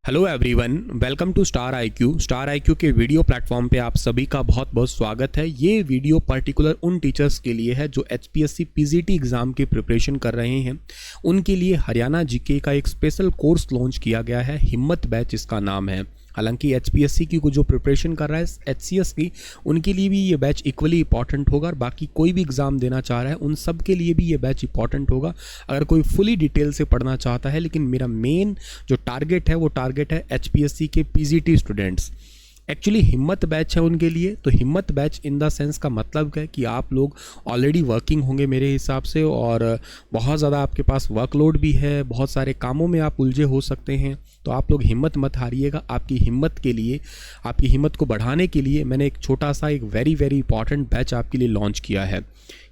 Hello everyone, welcome to star IQ के video platform पे आप सभी का बहुत बहुत स्वागत है। ये वीडियो पर्टिकुलर उन टीचर्स के लिए है जो एचपीएससी पीजीटी एग्ज़ाम की प्रिपरेशन कर रहे हैं। उनके लिए हरियाणा जीके का एक स्पेशल कोर्स लॉन्च किया गया है, हिम्मत बैच इसका नाम है। हालांकि एचपीएससी की जो प्रिपरेशन कर रहा है एचसीएस की, उनके लिए भी ये बैच इक्वली इंपॉर्टेंट होगा और बाकी कोई भी एग्ज़ाम देना चाह रहा है उन सब के लिए भी ये बैच इंपॉर्टेंट होगा अगर कोई फुली डिटेल से पढ़ना चाहता है। लेकिन मेरा मेन जो टारगेट है वो टारगेट है एचपीएससी के पीजीटी स्टूडेंट्स। एक्चुअली हिम्मत बैच है उनके लिए। तो हिम्मत बैच इन द सेंस का मतलब है कि आप लोग ऑलरेडी वर्किंग होंगे मेरे हिसाब से, और बहुत ज़्यादा आपके पास वर्कलोड भी है, बहुत सारे कामों में आप उलझे हो सकते हैं। तो आप लोग हिम्मत मत हारिएगा। आपकी हिम्मत के लिए, आपकी हिम्मत को बढ़ाने के लिए मैंने एक छोटा सा एक वेरी इंपॉर्टेंट बैच आपके लिए लॉन्च किया है।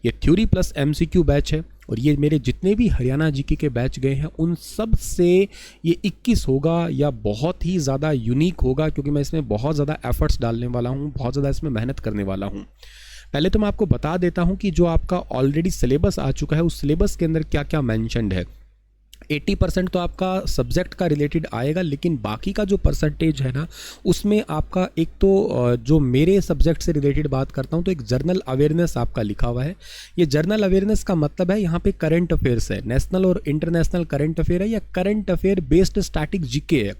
ये थ्योरी प्लस एमसीक्यू बैच है और ये मेरे जितने भी हरियाणा जीके के बैच गए हैं उन सब से ये 21 होगा या बहुत ही ज़्यादा यूनिक होगा, क्योंकि मैं इसमें बहुत ज़्यादा एफर्ट्स डालने वाला हूँ, बहुत ज़्यादा इसमें मेहनत करने वाला हूँ। पहले तो मैं आपको बता देता हूँ कि जो आपका ऑलरेडी सिलेबस आ चुका है उस सिलेबस के अंदर क्या क्या मैंशनड है। 80% तो आपका सब्जेक्ट का रिलेटेड आएगा, लेकिन बाकी का जो परसेंटेज है ना उसमें आपका एक तो जो मेरे सब्जेक्ट से रिलेटेड बात करता हूँ तो एक जर्नल अवेयरनेस आपका लिखा हुआ है। ये जर्नल अवेयरनेस का मतलब है यहाँ पे करंट अफेयर्स है, नेशनल और इंटरनेशनल करंट अफेयर है या current affair based static GK है।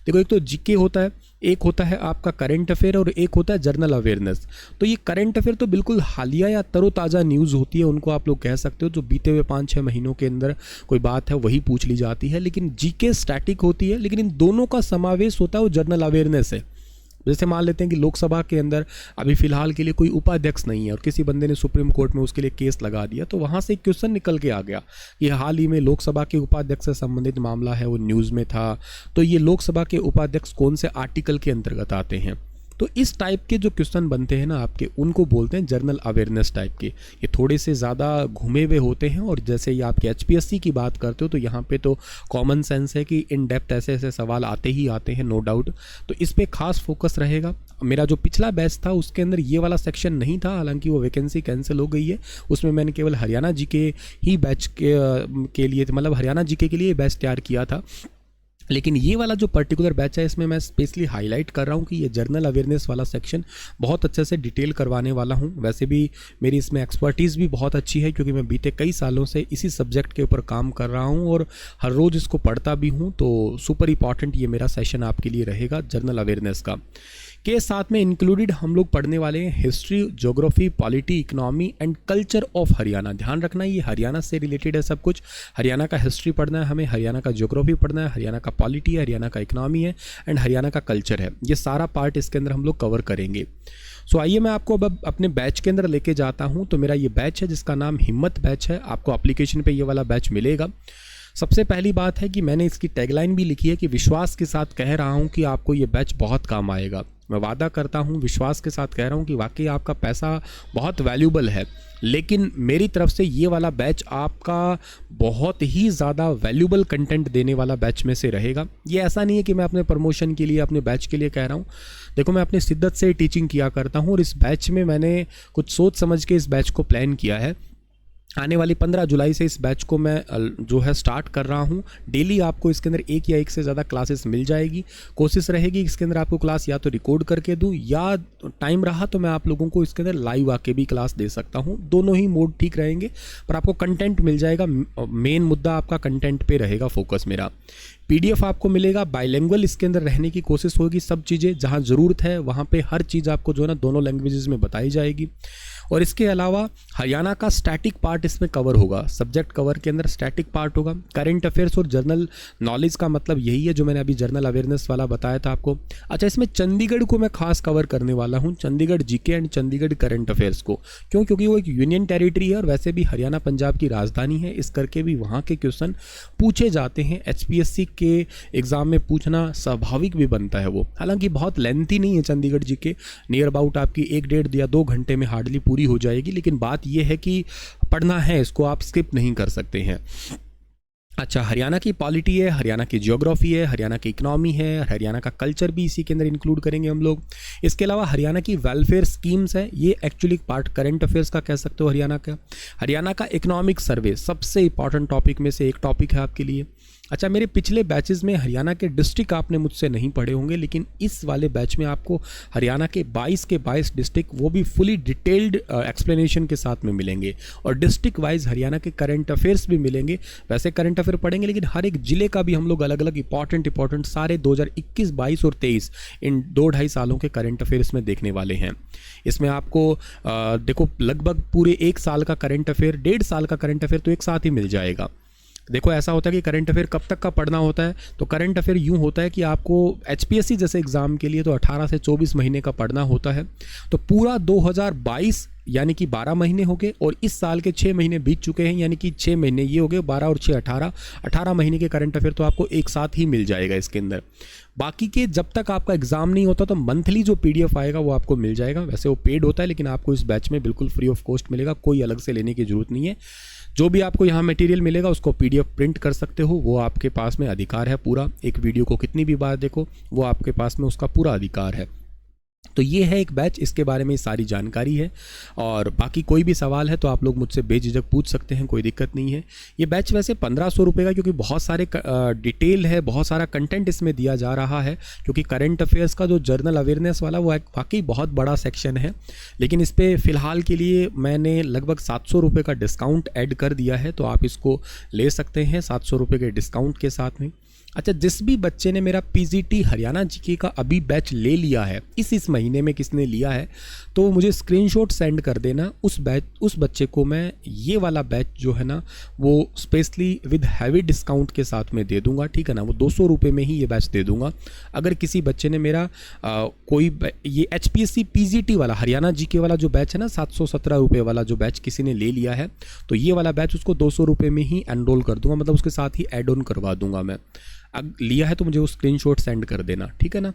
देखो, एक तो जीके होता है, एक होता है आपका करंट अफेयर और एक होता है जर्नल अवेयरनेस। तो ये करंट अफेयर तो बिल्कुल हालिया या तरोताज़ा न्यूज़ होती है, उनको आप लोग कह सकते हो, जो बीते हुए 5-6 महीनों के अंदर कोई बात है वही पूछ ली जाती है। लेकिन जीके स्टैटिक होती है, लेकिन इन दोनों का समावेश होता है वो जर्नल अवेयरनेस है। जैसे मान लेते हैं कि लोकसभा के अंदर अभी फिलहाल के लिए कोई उपाध्यक्ष नहीं है और किसी बंदे ने सुप्रीम कोर्ट में उसके लिए केस लगा दिया, तो वहाँ से एक क्वेश्चन निकल के आ गया कि हाल ही में लोकसभा के उपाध्यक्ष से संबंधित मामला है, वो न्यूज़ में था। तो ये लोकसभा के उपाध्यक्ष कौन से आर्टिकल के अंतर्गत आते हैं? तो इस टाइप के जो क्वेश्चन बनते हैं ना आपके, उनको बोलते हैं जर्नल अवेयरनेस टाइप के। ये थोड़े से ज़्यादा घूमे हुए होते हैं और जैसे ये आपके एचपीएससी की बात करते हो तो यहाँ पे तो कॉमन सेंस है कि इन डेप्थ ऐसे ऐसे सवाल आते ही आते हैं, नो डाउट। तो इस पर खास फोकस रहेगा। मेरा जो पिछला बैच था उसके अंदर ये वाला सेक्शन नहीं था, हालांकि वो वैकेंसी कैंसिल हो गई है। उसमें मैंने केवल हरियाणा जीके ही बैच के लिए, मतलब हरियाणा जीके के लिए बैच तैयार किया था। लेकिन ये वाला जो पर्टिकुलर बैच है इसमें मैं स्पेशली हाईलाइट कर रहा हूँ कि ये जर्नल अवेयरनेस वाला सेक्शन बहुत अच्छे से डिटेल करवाने वाला हूँ। वैसे भी मेरी इसमें एक्सपर्टीज़ भी बहुत अच्छी है, क्योंकि मैं बीते कई सालों से इसी सब्जेक्ट के ऊपर काम कर रहा हूँ और हर रोज़ इसको पढ़ता भी हूँ। तो सुपर इंपॉर्टेंट ये मेरा सेशन आपके लिए रहेगा जर्नल अवेयरनेस का। के साथ में इंक्लूडेड हम लोग पढ़ने वाले हैं history, geography, polity, economy and culture of Haryana. ध्यान रखना ये हरियाणा से रिलेटेड है सब कुछ। हरियाणा का हिस्ट्री पढ़ना है हमें, हरियाणा का ज्योग्राफी पढ़ना है, हरियाणा का पॉलिटी है, हरियाणा का इकोनॉमी है एंड हरियाणा का कल्चर है। ये सारा पार्ट इसके अंदर हम लोग कवर करेंगे। सो आइए मैं आपको अब अपने बैच के अंदर लेके जाता हूँ। तो मेरा ये बैच है जिसका नाम हिम्मत बैच है। आपको एप्लीकेशन पे ये वाला बैच मिलेगा। सबसे पहली बात है कि मैंने इसकी टैगलाइन भी लिखी है कि विश्वास के साथ कह रहा हूँ कि आपको ये बैच बहुत काम आएगा। मैं वादा करता हूँ, विश्वास के साथ कह रहा हूँ कि वाकई आपका पैसा बहुत वैल्यूबल है, लेकिन मेरी तरफ से ये वाला बैच आपका बहुत ही ज़्यादा वैल्यूबल कंटेंट देने वाला बैच में से रहेगा। ये ऐसा नहीं है कि मैं अपने प्रमोशन के लिए, अपने बैच के लिए कह रहा हूँ। देखो, मैं अपनी शिद्दत से टीचिंग किया करता हूँ और इस बैच में मैंने कुछ सोच समझ के इस बैच को प्लान किया है। आने वाली 15 जुलाई से इस बैच को मैं जो है स्टार्ट कर रहा हूँ। डेली आपको इसके अंदर एक या एक से ज़्यादा क्लासेस मिल जाएगी। कोशिश रहेगी इसके अंदर आपको क्लास या तो रिकॉर्ड करके दूँ, या टाइम रहा तो मैं आप लोगों को इसके अंदर लाइव आके भी क्लास दे सकता हूँ। दोनों ही मोड ठीक रहेंगे, पर आपको कंटेंट मिल जाएगा। मेन मुद्दा आपका कंटेंट पे रहेगा फोकस मेरा। पीडीएफ आपको मिलेगा, बाइलिंगुअल इसके अंदर रहने की कोशिश होगी। सब चीज़ें जहाँ ज़रूरत है वहाँ पे हर चीज़ आपको जो है ना दोनों लैंग्वेजेस में बताई जाएगी। और इसके अलावा हरियाणा का स्टैटिक पार्ट इसमें कवर होगा। सब्जेक्ट कवर के अंदर स्टैटिक पार्ट होगा। करंट अफेयर्स और जर्नल नॉलेज का मतलब यही है जो मैंने अभी जर्नल अवेयरनेस वाला बताया था आपको। अच्छा, इसमें चंडीगढ़ को मैं खास कवर करने वाला हूँ, Chandigarh GK and Chandigarh current affairs को। क्यों? क्योंकि वो एक यूनियन टेरिटरी है और वैसे भी हरियाणा पंजाब की राजधानी है, इस करके भी वहाँ के क्वेश्चन पूछे जाते हैं। एचपीएससी के एग्ज़ाम में पूछना स्वाभाविक भी बनता है वो। हालांकि बहुत लेंथी नहीं है चंडीगढ़ जीके, नियर अबाउट आपकी 1-1.5 या 2 घंटे में हार्डली पूरी हो जाएगी। लेकिन बात यह है कि पढ़ना है, इसको आप स्किप नहीं कर सकते हैं। अच्छा, हरियाणा की पॉलिटी है, हरियाणा की ज्योग्राफी है, हरियाणा की इकोनॉमी है, हरियाणा का कल्चर भी इसी के अंदर इंक्लूड करेंगे हम लोग। इसके अलावा हरियाणा की वेलफेयर स्कीम्स है, ये एक्चुअली पार्ट करंट अफेयर्स का कह सकते हो हरियाणा का। हरियाणा का इकोनॉमिक सर्वे सबसे इंपॉर्टेंट टॉपिक में से एक टॉपिक है आपके लिए। अच्छा, मेरे पिछले बैचेस में हरियाणा के डिस्ट्रिक्ट आपने मुझसे नहीं पढ़े होंगे, लेकिन इस वाले बैच में आपको हरियाणा के 22 डिस्ट्रिक्ट, वो भी फुली डिटेल्ड एक्सप्लेनेशन के साथ में मिलेंगे, और डिस्ट्रिक्ट वाइज हरियाणा के करंट अफेयर्स भी मिलेंगे। वैसे करंट अफेयर पढ़ेंगे, लेकिन हर एक जिले का भी हम लोग अलग अलग इंपॉर्टेंट सारे 2021, 22 और 23 इन 2-2.5 सालों के करंट अफेयर्स में देखने वाले हैं। इसमें आपको देखो लगभग पूरे 1 साल का करंट अफेयर, 1.5 साल का करंट अफेयर तो एक साथ ही मिल जाएगा। देखो ऐसा होता है कि करंट अफेयर कब तक का पढ़ना होता है, तो करंट अफेयर यूँ होता है कि आपको एचपीएससी जैसे एग्ज़ाम के लिए तो 18 से 24 महीने का पढ़ना होता है। तो पूरा 2022 यानी कि 12 महीने हो गए, और इस साल के 6 महीने बीत चुके हैं, यानी कि 6 महीने ये हो गए, 12 और 6 18 महीने के करंट अफेयर तो आपको एक साथ ही मिल जाएगा इसके अंदर। बाकी के जब तक आपका एग्जाम नहीं होता तो मंथली जो पीडीएफ आएगा वो आपको मिल जाएगा। वैसे वो पेड होता है, लेकिन आपको इस बैच में बिल्कुल फ्री ऑफ कॉस्ट मिलेगा, कोई अलग से लेने की जरूरत नहीं है। जो भी आपको यहाँ मटेरियल मिलेगा उसको पीडीएफ प्रिंट कर सकते हो, वो आपके पास में अधिकार है पूरा। एक वीडियो को कितनी भी बार देखो, वो आपके पास में उसका पूरा अधिकार है। तो ये है एक बैच, इसके बारे में सारी जानकारी है, और बाकी कोई भी सवाल है तो आप लोग मुझसे बेझिझक पूछ सकते हैं, कोई दिक्कत नहीं है। ये बैच वैसे 1500 रुपये का, क्योंकि बहुत सारे डिटेल है, बहुत सारा कंटेंट इसमें दिया जा रहा है, क्योंकि करंट अफेयर्स का जो जर्नल अवेयरनेस वाला वो वाकई बहुत बड़ा सेक्शन है। लेकिन इस पर फ़िलहाल के लिए मैंने लगभग 700 रुपये का डिस्काउंट ऐड कर दिया है, तो आप इसको ले सकते हैं 700 रुपये के डिस्काउंट के साथ में। अच्छा, जिस भी बच्चे ने मेरा पीजीटी हरियाणा जीके का अभी बैच ले लिया है, इस महीने में किसने लिया है, तो मुझे स्क्रीनशॉट सेंड कर देना। उस बच्चे को मैं ये वाला बैच जो है ना वो स्पेशली विद हैवी डिस्काउंट के साथ में दे दूंगा, ठीक है ना। वो 200 रुपये में ही ये बैच दे दूंगा। अगर किसी बच्चे ने मेरा कोई ये एचपीएससी पीजीटी वाला हरियाणा जीके वाला जो बैच है ना 717 रुपये वाला जो बैच किसी ने ले लिया है, तो ये वाला बैच उसको 200 रुपये में ही एनरोल कर दूंगा, मतलब उसके साथ ही एड ऑन करवा दूंगा मैं। अब लिया है तो मुझे वो स्क्रीनशॉट सेंड कर देना, ठीक है ना।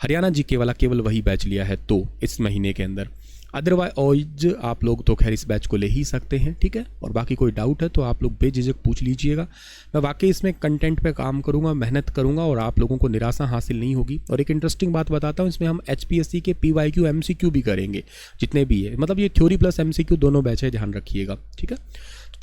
हरियाणा जीके वाला केवल वही बैच लिया है तो इस महीने के अंदर, अदरवाइज आप लोग तो खैर इस बैच को ले ही सकते हैं, ठीक है। और बाकी कोई डाउट है तो आप लोग बेझिझक पूछ लीजिएगा। मैं वाकई इसमें कंटेंट पे काम करूंगा, मेहनत करूंगा, और आप लोगों को निराशा हासिल नहीं होगी। और एक इंटरेस्टिंग बात बताता हूँ, इसमें हम एचपीएससी के पीवाईक्यू एमसीक्यू भी करेंगे, जितने भी है, मतलब ये थ्योरी प्लस एमसीक्यू दोनों बैच है, ध्यान रखिएगा, ठीक है।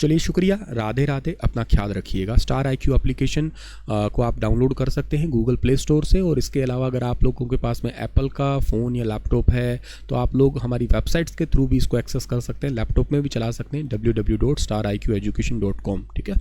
चलिए शुक्रिया, राधे राधे, अपना ख्याल रखिएगा। स्टार आईक्यू एप्लीकेशन को आप डाउनलोड कर सकते हैं गूगल प्ले स्टोर से, और इसके अलावा अगर आप लोगों के पास में एप्पल का फ़ोन या लैपटॉप है तो आप लोग हमारी वेबसाइट्स के थ्रू भी इसको एक्सेस कर सकते हैं, लैपटॉप में भी चला सकते हैं, www.stariqeducation.com, ठीक है।